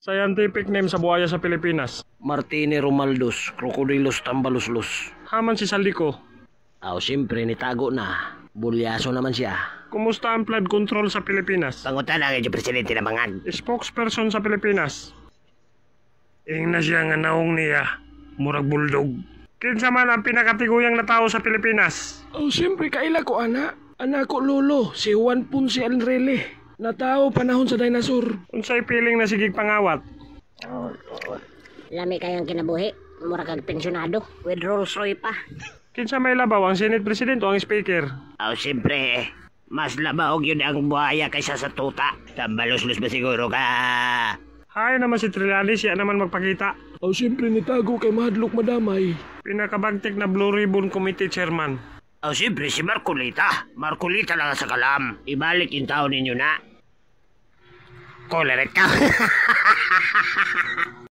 Scientific name sa buhaya sa Pilipinas. Martini Romaldos, Crocodilus tambaluslos. Haman si Saldico. Siyempre, nitago na. Bulyaso naman siya. Kumusta ang flood control sa Pilipinas? Pangutan ang yung presidente na bangag. Spokesperson sa Pilipinas. Ing na siya nga naong niya. Murag bulldog. Kinsa man ang pinakatiguyang na tao sa Pilipinas? Siyempre, kaila ko, ana. Anak ko, lolo, si Juan Ponce Enrile. Natao panahon sa dinosaur. Unsay piling na sigig pangawat? Lami kayang kinabuhi. Mura kag pensyonado. With Rolls Royce pa. Kinsa may labaw, ang Senate President o ang Speaker? Siyempre, mas labahog yun ang buhaya kaysa sa tuta. Tambaluslos ba siguro ka? Hay naman si Trillanes, siya naman magpakita. Siyempre, nitago kay Mahadlok Madamay. Pinakabagtik na Blue Ribbon Committee Chairman. Siyempre, si Marcolita. Marcolita lang sa kalam. Ibalik yung taon ninyo na. Koleret ka.